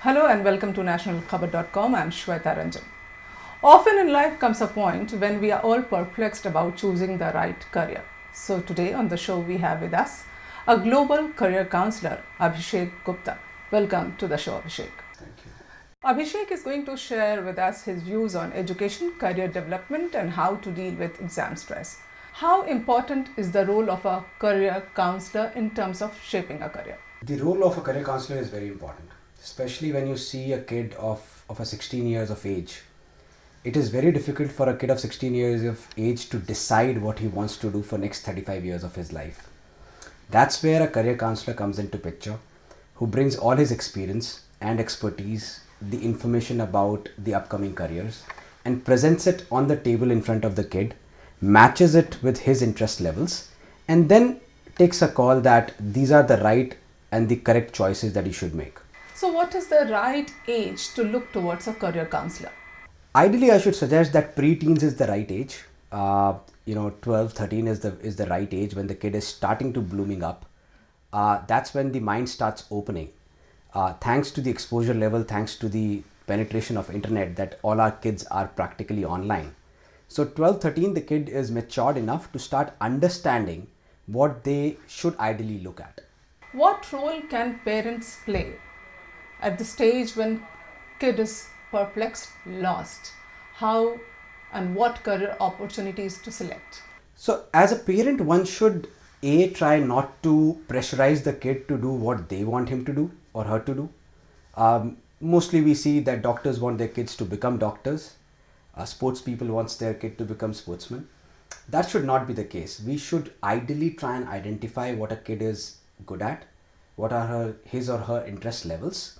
Hello and welcome to nationalkhabar.com. I'm Shweta Ranjan. Often in life comes a point when we are all perplexed about choosing the right career. So today on the show we have with us a global career counselor, Abhishek Gupta. Welcome to the show, Abhishek. Thank you. Abhishek is going to share with us his views on education, career development and how to deal with exam stress. How important is the role of a career counselor in terms of shaping a career? The role of a career counselor is very important, especially when you see a kid of a 16 years of age. It is very difficult for a kid of 16 years of age to decide what he wants to do for next 35 years of his life. That's where a career counselor comes into picture, who brings all his experience and expertise, the information about the upcoming careers, and presents it on the table in front of the kid, matches it with his interest levels, and then takes a call that these are the right and the correct choices that he should make. So what is the right age to look towards a career counselor? Ideally, I should suggest that pre-teens is the right age. 12, 13 is the right age when the kid is starting to blooming up. That's when the mind starts opening. Thanks to the exposure level, thanks to the penetration of internet, that all our kids are practically online. So 12, 13, the kid is matured enough to start understanding what they should ideally look at. What role can parents play at the stage when kid is perplexed, lost? How and what career opportunities to select? So as a parent, one should try not to pressurize the kid to do what they want him to do or her to do. Mostly we see that doctors want their kids to become doctors. Sports people wants their kid to become sportsmen. That should not be the case. We should ideally try and identify what a kid is good at, what are his or her interest levels,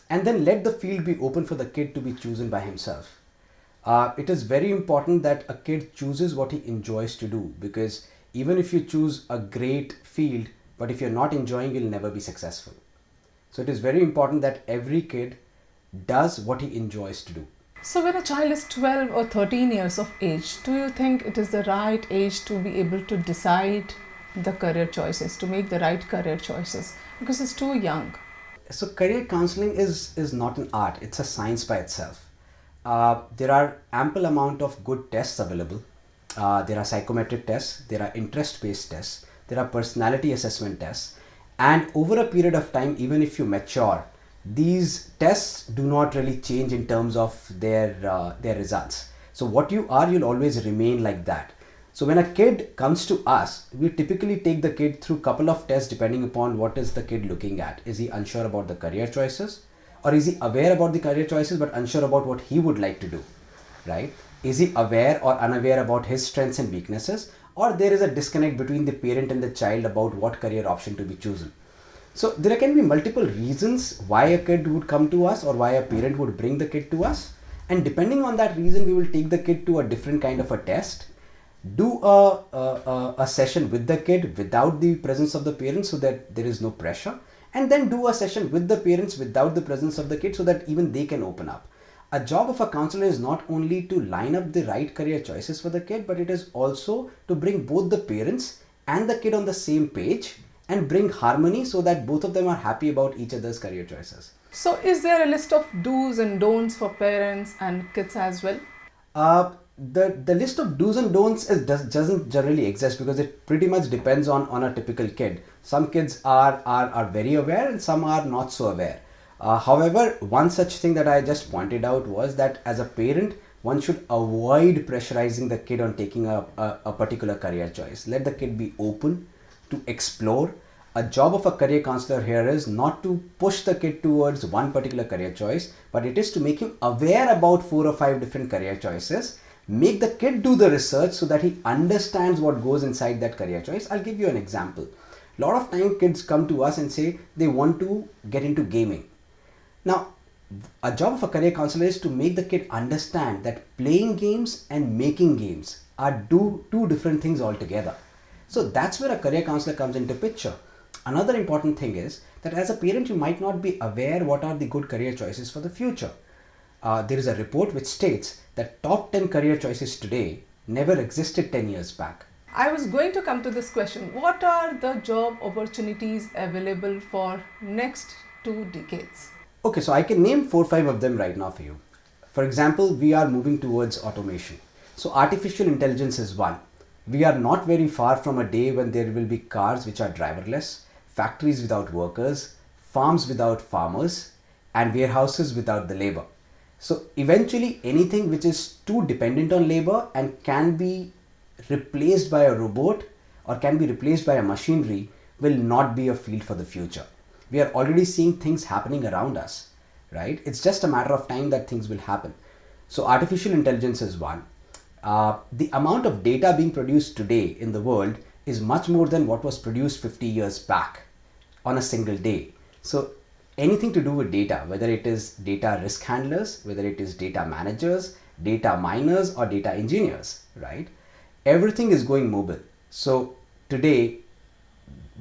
and then let the field be open for the kid to be chosen by himself. It is very important that a kid chooses what he enjoys to do, because even if you choose a great field, but if you're not enjoying, you'll never be successful. So it is very important that every kid does what he enjoys to do. So when a child is 12 or 13 years of age, do you think it is the right age to be able to decide the career choices, to make the right career choices? Because it's too young. So career counseling is not an art, it's a science by itself. There are ample amount of good tests available. There are psychometric tests, there are interest-based tests, there are personality assessment tests, and over a period of time, even if you mature, these tests do not really change in terms of their results. So what you are, you'll always remain like that. So when a kid comes to us, we typically take the kid through a couple of tests depending upon what is the kid looking at. Is he unsure about the career choices? Or is he aware about the career choices but unsure about what he would like to do, right? Is he aware or unaware about his strengths and weaknesses? Or there is a disconnect between the parent and the child about what career option to be chosen. So there can be multiple reasons why a kid would come to us or why a parent would bring the kid to us. And depending on that reason, we will take the kid to a different kind of a test, do a session with the kid without the presence of the parents so that there is no pressure, and then do a session with the parents without the presence of the kid so that even they can open up. A job of a counselor is not only to line up the right career choices for the kid, but it is also to bring both the parents and the kid on the same page and bring harmony so that both of them are happy about each other's career choices. So is there a list of do's and don'ts for parents and kids as well? The list of do's and don'ts doesn't generally exist because it pretty much depends on a typical kid. Some kids are very aware and some are not so aware. However, one such thing that I just pointed out was that as a parent, one should avoid pressurizing the kid on taking a particular career choice. Let the kid be open to explore. A job of a career counselor here is not to push the kid towards one particular career choice, but it is to make him aware about 4 or 5 different career choices. Make the kid do the research so that he understands what goes inside that career choice. I'll give you an example. A lot of time kids come to us and say they want to get into gaming. Now, a job of a career counselor is to make the kid understand that playing games and making games are two different things altogether. So that's where a career counselor comes into picture. Another important thing is that as a parent, you might not be aware what are the good career choices for the future. There is a report which states that top 10 career choices today never existed 10 years back. I was going to come to this question. What are the job opportunities available for next 2 decades? Okay, so I can name 4 or 5 of them right now for you. For example, we are moving towards automation. So artificial intelligence is one. We are not very far from a day when there will be cars which are driverless, factories without workers, farms without farmers, and warehouses without the labor. So eventually anything which is too dependent on labor and can be replaced by a robot or can be replaced by a machinery will not be a field for the future. We are already seeing things happening around us, right? It's just a matter of time that things will happen. So artificial intelligence is one. The amount of data being produced today in the world is much more than what was produced 50 years back on a single day. So anything to do with data, whether it is data risk handlers, whether it is data managers, data miners, or data engineers, right? Everything is going mobile. So today,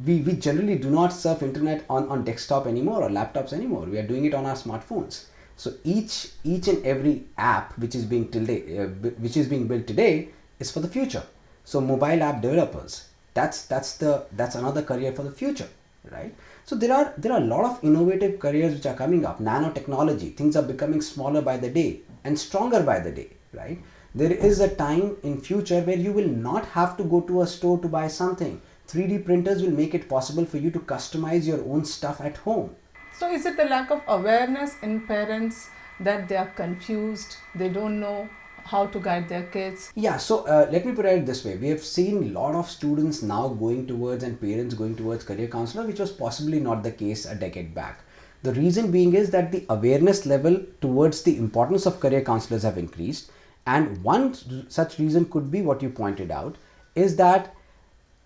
we generally do not surf internet on desktop anymore or laptops anymore. We are doing it on our smartphones. So each and every app which is being built today is for the future. So mobile app developers, that's another career for the future, right? So there are a lot of innovative careers which are coming up. Nanotechnology, things are becoming smaller by the day and stronger by the day, right? There is a time in future where you will not have to go to a store to buy something. 3D printers will make it possible for you to customize your own stuff at home. So is it the lack of awareness in parents that they are confused, they don't know how to guide their kids? Yeah, so let me put it this way. We have seen a lot of students now going towards and parents going towards career counselor, which was possibly not the case a decade back. The reason being is that the awareness level towards the importance of career counselors have increased. And one such reason could be what you pointed out, is that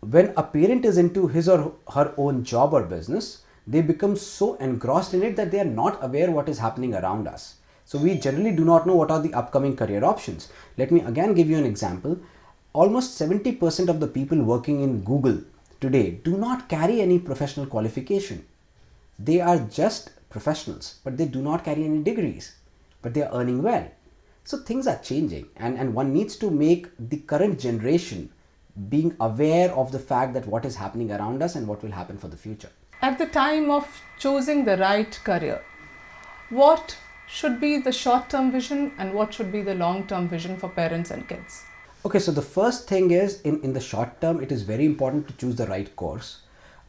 when a parent is into his or her own job or business, they become so engrossed in it that they are not aware what is happening around us. So we generally do not know what are the upcoming career options. Let me again give you an example. Almost 70% of the people working in Google today do not carry any professional qualification. They are just professionals, but they do not carry any degrees, but they are earning well. So things are changing, and one needs to make the current generation being aware of the fact that what is happening around us and what will happen for the future. At the time of choosing the right career, what should be the short-term vision and what should be the long-term vision for parents and kids? Okay, so the first thing is in the short term, it is very important to choose the right course.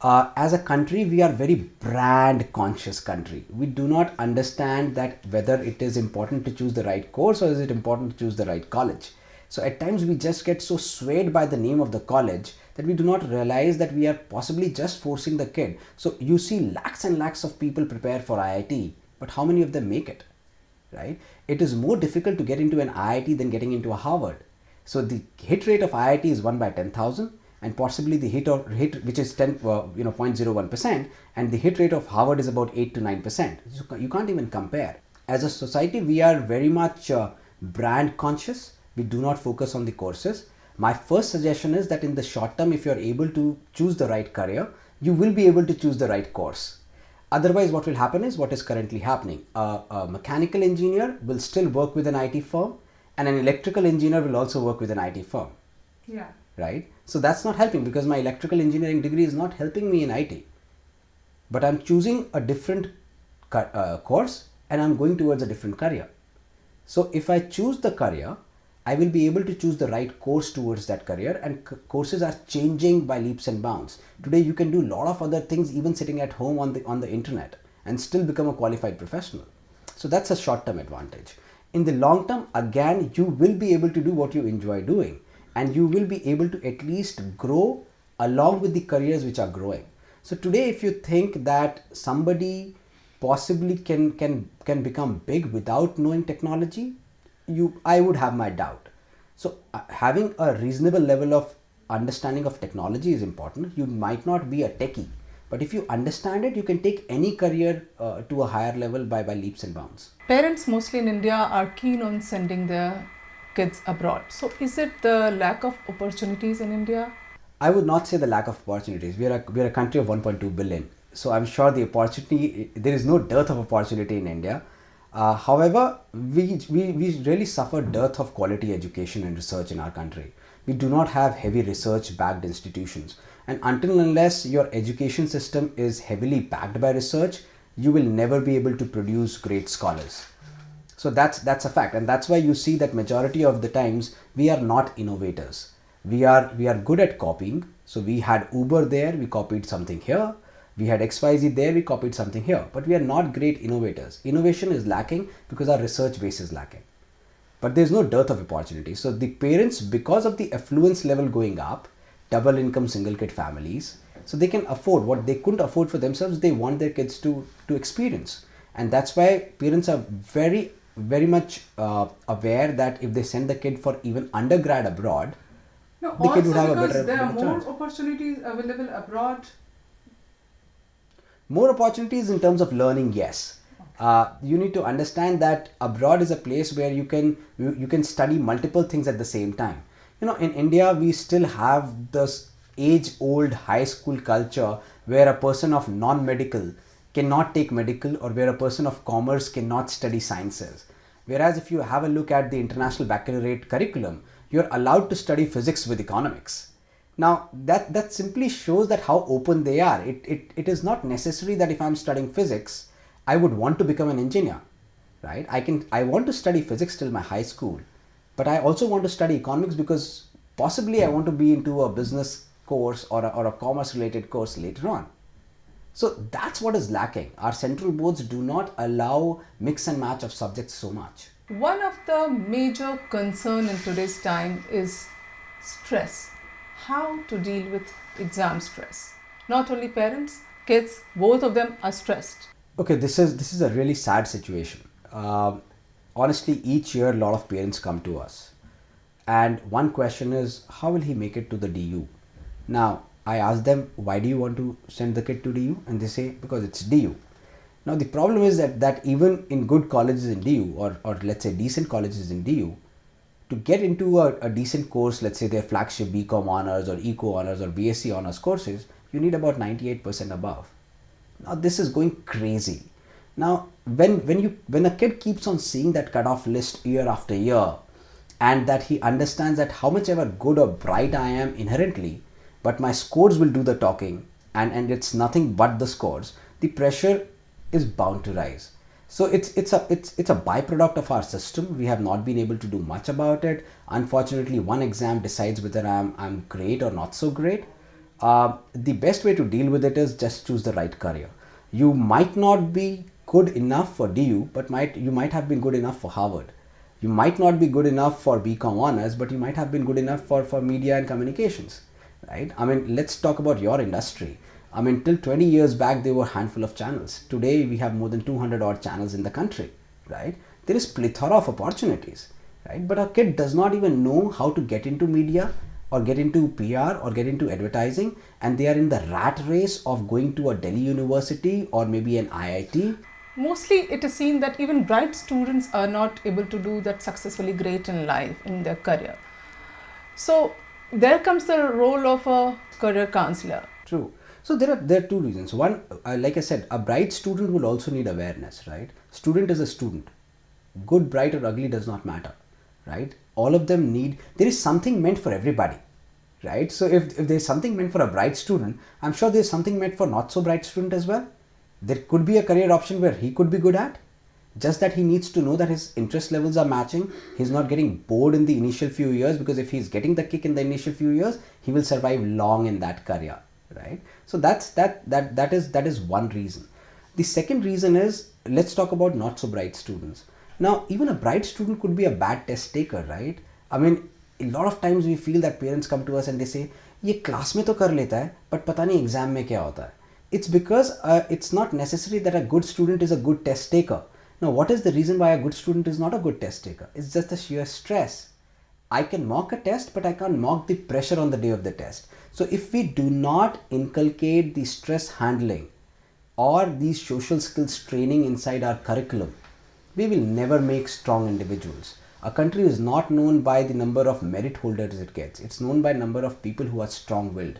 As a country, we are very brand conscious country. We do not understand that whether it is important to choose the right course or is it important to choose the right college. So at times we just get so swayed by the name of the college that we do not realize that we are possibly just forcing the kid. So you see lakhs and lakhs of people prepare for IIT, but how many of them make it, right? It is more difficult to get into an IIT than getting into a Harvard. So the hit rate of IIT is 1 by 10,000, and possibly the hit which is 0.01%, and the hit rate of Harvard is about 8 to 9%. So you can't even compare. As a society, we are very much brand conscious. We do not focus on the courses. My first suggestion is that in the short term, if you are able to choose the right career, you will be able to choose the right course. Otherwise, what will happen is what is currently happening. A mechanical engineer will still work with an IT firm, and an electrical engineer will also work with an IT firm. Yeah. Right? So that's not helping, because my electrical engineering degree is not helping me in IT. But I'm choosing a different course and I'm going towards a different career. So if I choose the career, I will be able to choose the right course towards that career, and courses are changing by leaps and bounds. Today you can do a lot of other things even sitting at home on the internet and still become a qualified professional. So that's a short-term advantage. In the long term, again, you will be able to do what you enjoy doing, and you will be able to at least grow along with the careers which are growing. So today, if you think that somebody possibly can become big without knowing technology, I would have my doubt. So having a reasonable level of understanding of technology is important. You might not be a techie, but if you understand it, you can take any career to a higher level by leaps and bounds. Parents mostly in India are keen on sending their kids abroad. So is it the lack of opportunities in India? I would not say the lack of opportunities. We are a country of 1.2 billion. So I'm sure there is no dearth of opportunity in India. However, we really suffer dearth of quality education and research in our country. We do not have heavy research backed institutions. And until and unless your education system is heavily backed by research, you will never be able to produce great scholars. So that's a fact, and that's why you see that majority of the times we are not innovators. We are good at copying. So we had Uber there, we copied something here. We had XYZ there, we copied something here. But we are not great innovators. Innovation is lacking because our research base is lacking. But there's no dearth of opportunity. So the parents, because of the affluence level going up, double income single kid families, so they can afford what they couldn't afford for themselves, they want their kids to experience. And that's why parents are very, very much aware that if they send the kid for even undergrad abroad, no, the kid would have a because better, there are better more chance. opportunities available abroad. More opportunities in terms of learning, yes. You need to understand that abroad is a place where you can study multiple things at the same time. In India, we still have this age-old high school culture where a person of non-medical cannot take medical, or where a person of commerce cannot study sciences. Whereas if you have a look at the international baccalaureate curriculum, you're allowed to study physics with economics. Now that simply shows that how open they are. It is not necessary that if I'm studying physics, I would want to become an engineer, right? I want to study physics till my high school, but I also want to study economics because possibly I want to be into a business course or a commerce related course later on. So that's what is lacking. Our central boards do not allow mix and match of subjects so much. One of the major concern in today's time is stress. How to deal with exam stress. Not only parents, kids, both of them are stressed. Okay, this is a really sad situation. Honestly, each year a lot of parents come to us, and one question is, how will he make it to the DU? Now, I ask them, why do you want to send the kid to DU? And they say, because it's DU. Now, the problem is that even in good colleges in DU, or let's say decent colleges in DU, to get into a decent course, let's say their flagship BCom honors or Eco honors or BSc honors courses, you need about 98% above. Now, this is going crazy. Now, when a kid keeps on seeing that cutoff list year after year, and that he understands that how much ever good or bright I am inherently, but my scores will do the talking, and it's nothing but the scores, the pressure is bound to rise. So it's a byproduct of our system. We have not been able to do much about it. Unfortunately, one exam decides whether I'm great or not so great. The best way to deal with it is just choose the right career. You might not be good enough for DU, but you might have been good enough for Harvard. You might not be good enough for BCom honors, but you might have been good enough for media and communications, right? I mean, let's talk about your industry. I mean, till 20 years back, there were a handful of channels. Today, we have more than 200 odd channels in the country, right? There is plethora of opportunities, right? But a kid does not even know how to get into media or get into PR or get into advertising, and they are in the rat race of going to a Delhi University or maybe an IIT. Mostly it is seen that even bright students are not able to do that successfully great in life, in their career. So there comes the role of a career counselor. True. So there are two reasons. One, like I said, a bright student will also need awareness, right? Student is a student. Good, bright or ugly does not matter, right? All of them there is something meant for everybody, right? So if there's something meant for a bright student, I'm sure there's something meant for not so bright student as well. There could be a career option where he could be good at, just that he needs to know that his interest levels are matching. He's not getting bored in the initial few years, because if he's getting the kick in the initial few years, he will survive long in that career, right? So that is one reason. The second reason is, let's talk about not so bright students. Now, even a bright student could be a bad test taker, right? I mean, a lot of times we feel that parents come to us and they say, "ये class में तो कर लेता है, but पता नहीं exam में क्या होता है." It's because it's not necessary that a good student is a good test taker. Now, what is the reason why a good student is not a good test taker? It's just the sheer stress. I can mock a test, but I can't mock the pressure on the day of the test. So if we do not inculcate the stress handling or these social skills training inside our curriculum, we will never make strong individuals. A country is not known by the number of merit holders it gets. It's known by number of people who are strong-willed.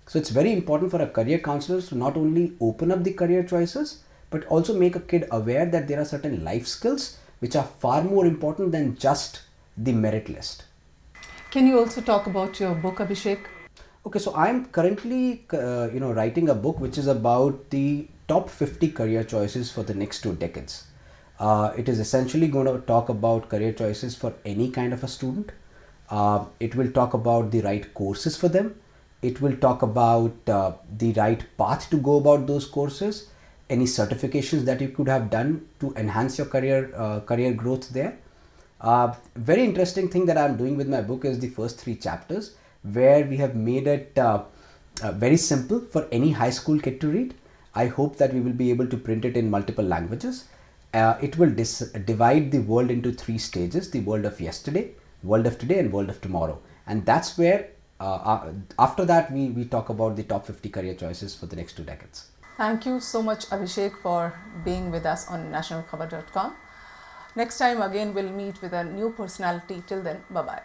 So it's very important for a career counselor to not only open up the career choices, but also make a kid aware that there are certain life skills which are far more important than just the merit list. Can you also talk about your book, Abhishek? Okay, so I'm currently writing a book which is about the top 50 career choices for the next 2 decades. It is essentially going to talk about career choices for any kind of a student. It will talk about the right courses for them. It will talk about the right path to go about those courses, any certifications that you could have done to enhance your career growth there. Very interesting thing that I'm doing with my book is the first 3 chapters, where we have made it very simple for any high school kid to read. I hope that we will be able to print it in multiple languages. It will divide the world into 3 stages: the world of yesterday, world of today, and world of tomorrow. And that's where after that we talk about the top 50 career choices for the next 2 decades. Thank you so much, Abhishek, for being with us on nationalkhabar.com. Next time again we'll meet with a new personality. Till then, bye-bye.